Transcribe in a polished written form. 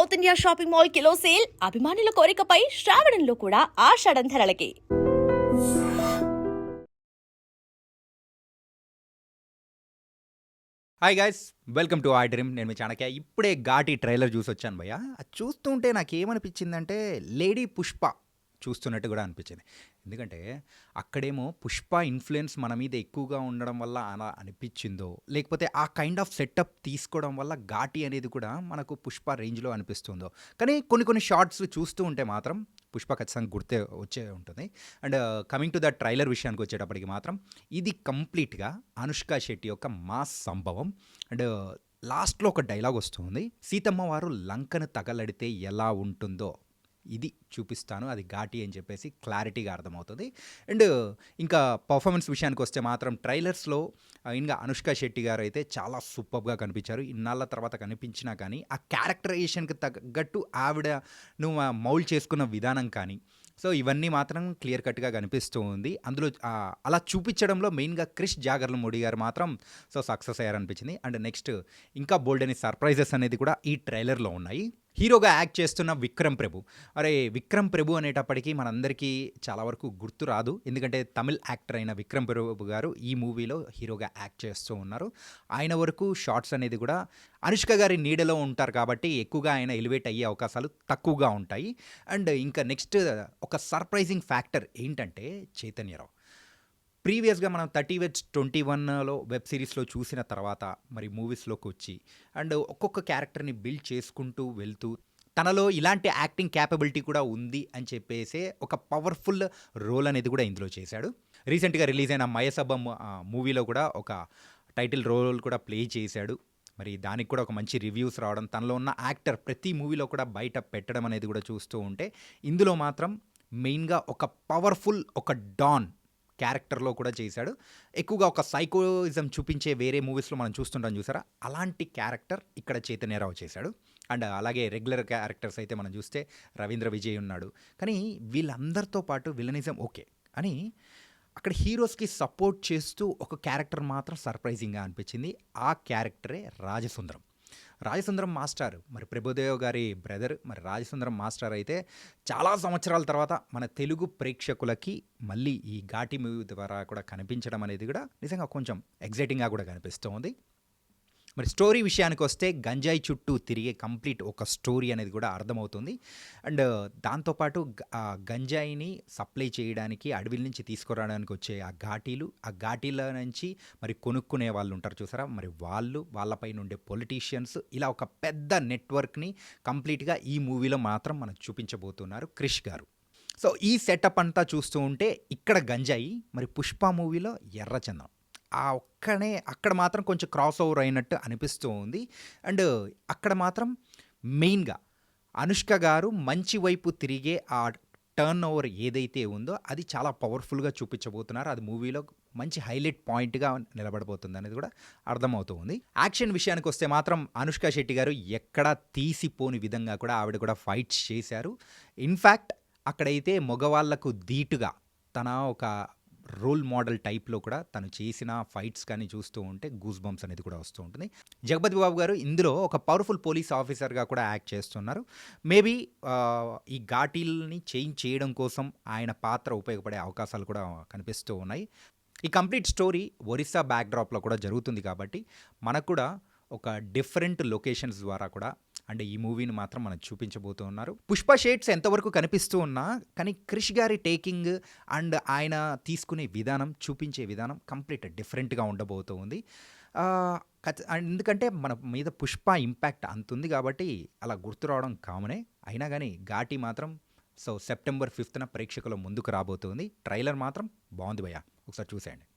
South India shopping mall kilo sale అభిమానుల కోరికపై శ్రావణంలో కూడా ఆషాఢం ధరలకి. Hi guys, welcome to iDream. నేను మీ చాణక్య. ఇప్పుడే ఘాటి ట్రైలర్ చూసి వచ్చాను భయ్య. అది చూస్తుంటే నాకేమనిపించిందంటే లేడీ పుష్ప చూస్తున్నట్టు కూడా అనిపించింది. ఎందుకంటే అక్కడేమో పుష్ప ఇన్ఫ్లుయెన్స్ మన మీద ఎక్కువగా ఉండడం వల్ల అలా అనిపించిందో, లేకపోతే ఆ కైండ్ ఆఫ్ సెటప్ తీసుకోవడం వల్ల ఘాటి అనేది కూడా మనకు పుష్ప రేంజ్లో అనిపిస్తుందో. కానీ కొన్ని షార్ట్స్ చూస్తూ ఉంటే మాత్రం పుష్ప ఖచ్చితంగా గుర్తే వచ్చే ఉంటుంది. And coming to the trailer విషయానికి వచ్చేటప్పటికి మాత్రం ఇది కంప్లీట్గా అనుష్క శెట్టి యొక్క మాస్ సంభవం. అండ్ లాస్ట్లో ఒక డైలాగ్ వస్తుంది, సీతమ్మ వారు లంకను తగలడితే ఎలా ఉంటుందో ఇది చూపిస్తాను, అది ఘాటి అని చెప్పేసి క్లారిటీగా అర్థమవుతుంది. అండ్ ఇంకా పర్ఫార్మెన్స్ విషయానికి వస్తే మాత్రం ట్రైలర్స్లో ఇంకా అనుష్క శెట్టి గారు అయితే చాలా సూపర్గా కనిపించారు. ఇన్నాళ్ళ తర్వాత కనిపించినా కానీ ఆ క్యారెక్టరైజేషన్కి తగ్గట్టు ఆవిడను మౌల్డ్ చేసుకున్న విధానం కానీ, సో ఇవన్నీ మాత్రం క్లియర్ కట్గా కనిపిస్తూ ఉంది. అందులో అలా చూపించడంలో మెయిన్గా క్రిష్ జాగర్లమూడి గారు మాత్రం సో సక్సెస్ అయ్యారనిపించింది. అండ్ నెక్స్ట్ ఇంకా బోల్డ్ అని సర్ప్రైజెస్ అనేది కూడా ఈ ట్రైలర్లో ఉన్నాయి. హీరోగా యాక్ట్ చేస్తున్న విక్రమ్ ప్రభు. అరే విక్రమ్ ప్రభు అనేటప్పటికీ మనందరికీ చాలా వరకు గుర్తు రాదు, ఎందుకంటే తమిళ్ యాక్టర్ అయిన విక్రమ్ ప్రభు గారు ఈ మూవీలో హీరోగా యాక్ట్ చేస్తూ ఉన్నారు. ఆయన వరకు షార్ట్స్ అనేది కూడా అనుష్క గారి నీడలో ఉంటారు కాబట్టి ఎక్కువగా ఆయన ఎలివేట్ అయ్యే అవకాశాలు తక్కువగా ఉంటాయి. అండ్ ఇంకా నెక్స్ట్ ఒక సర్ప్రైజింగ్ ఫ్యాక్టర్ ఏంటంటే చైతన్యరావు. ప్రీవియస్గా మనం 30/21లో వెబ్ సిరీస్లో చూసిన తర్వాత మరి మూవీస్లోకి వచ్చి అండ్ ఒక్కొక్క క్యారెక్టర్ని బిల్డ్ చేసుకుంటూ వెళ్తూ తనలో ఇలాంటి యాక్టింగ్ క్యాపబిలిటీ కూడా ఉంది అని చెప్పేసే ఒక పవర్ఫుల్ రోల్ అనేది కూడా ఇందులో చేశాడు. రీసెంట్గా రిలీజ్ అయిన మయసభం మూవీలో కూడా ఒక టైటిల్ రోల్ కూడా ప్లే చేశాడు. మరి దానికి కూడా ఒక మంచి రివ్యూస్ రావడం, తనలో ఉన్న యాక్టర్ ప్రతి మూవీలో కూడా బయట పెట్టడం అనేది కూడా చూస్తూ ఉంటే ఇందులో మాత్రం మెయిన్గా ఒక పవర్ఫుల్ ఒక డాన్ క్యారెక్టర్లో కూడా చేశాడు. ఎక్కువగా ఒక సైకోయిజం చూపించే వేరే మూవీస్లో మనం చూస్తుంటాం చూసారా, అలాంటి క్యారెక్టర్ ఇక్కడ చైతన్యరావు చేశాడు. అండ్ అలాగే రెగ్యులర్ క్యారెక్టర్స్ అయితే మనం చూస్తే రవీంద్ర విజయ్ ఉన్నాడు. కానీ వీళ్ళందరితో పాటు విలనిజం ఓకే అని అక్కడ హీరోస్కి సపోర్ట్ చేస్తూ ఒక క్యారెక్టర్ మాత్రం సర్ప్రైజింగ్గా అనిపించింది. ఆ క్యారెక్టరే రాజసుందరం మాస్టర్. మరి ప్రభుదేవ్ గారి బ్రదర్. మరి రాజసుందరం మాస్టర్ అయితే చాలా సంవత్సరాల తర్వాత మన తెలుగు ప్రేక్షకులకి మళ్ళీ ఈ ఘాటి మూవీ ద్వారా కూడా కనిపించడం అనేది కూడా నిజంగా కొంచెం ఎగ్జైటింగ్గా కూడా కనిపిస్తుంది. మరి స్టోరీ విషయానికి వస్తే గంజాయి చుట్టూ తిరిగే కంప్లీట్ ఒక స్టోరీ అనేది కూడా అర్థమవుతుంది. అండ్ దాంతోపాటు గంజాయిని సప్లై చేయడానికి అడవిల నుంచి తీసుకురావడానికి వచ్చే ఆ ఘాటీల నుంచి మరి కొనుక్కునే వాళ్ళు ఉంటారు చూసారా, మరి వాళ్ళపైన ఉండే పొలిటీషియన్స్, ఇలా ఒక పెద్ద నెట్వర్క్ని కంప్లీట్గా ఈ మూవీలో మాత్రం మనకు చూపించబోతున్నారు క్రిష్ గారు. సో ఈ సెటప్ అంతా చూస్తూ ఉంటే ఇక్కడ గంజాయి, మరి పుష్ప మూవీలో ఎర్రచందనం అక్కడ మాత్రం కొంచెం క్రాస్ ఓవర్ అయినట్టు అనిపిస్తూ ఉంది. అండ్ అక్కడ మాత్రం మెయిన్గా అనుష్క గారు మంచి వైపు తిరిగే ఆ టర్న్ ఓవర్ ఏదైతే ఉందో అది చాలా పవర్ఫుల్గా చూపించబోతున్నారు. అది మూవీలో మంచి హైలైట్ పాయింట్గా నిలబడబోతుంది అనేది కూడా అర్థమవుతూ ఉంది. యాక్షన్ విషయానికి వస్తే మాత్రం అనుష్క శెట్టి గారు ఎక్కడా తీసిపోని విధంగా కూడా ఆవిడ కూడా ఫైట్స్ చేశారు. ఇన్ఫ్యాక్ట్ అక్కడైతే మగవాళ్లకు ధీటుగా తన ఒక రోల్ మోడల్ టైప్లో కూడా తను చేసిన ఫైట్స్ కానీ చూస్తూ ఉంటే గూస్ బంప్స్ అనేది కూడా వస్తూ ఉంటుంది. జగపతి బాబు గారు ఇందులో ఒక పవర్ఫుల్ పోలీస్ ఆఫీసర్గా కూడా యాక్ట్ చేస్తున్నారు. మేబీ ఈ ఘాటీల్ని చేంజ్ చేయడం కోసం ఆయన పాత్ర ఉపయోగపడే అవకాశాలు కూడా కనిపిస్తూ ఉన్నాయి. ఈ కంప్లీట్ స్టోరీ ఒరిస్సా బ్యాక్డ్రాప్లో కూడా జరుగుతుంది కాబట్టి మనకు కూడా ఒక డిఫరెంట్ లొకేషన్స్ ద్వారా కూడా అంటే ఈ మూవీని మాత్రం మనం చూపించబోతూ ఉన్నారు. పుష్ప షేడ్స్ ఎంతవరకు కనిపిస్తూ ఉన్నా కానీ క్రిష్ గారి టేకింగ్ అండ్ ఆయన తీసుకునే విధానం, చూపించే విధానం కంప్లీట్ డిఫరెంట్గా ఉండబోతూ ఉంది. ఎందుకంటే మన మీద పుష్ప ఇంపాక్ట్ అంతుంది కాబట్టి అలా గుర్తు రావడం కామనే. అయినా కానీ ఘాటి మాత్రం సో సెప్టెంబర్ 5న ప్రేక్షకుల ముందుకు రాబోతుంది. ట్రైలర్ మాత్రం బాగుంది భయ్యా, ఒకసారి చూసేయండి.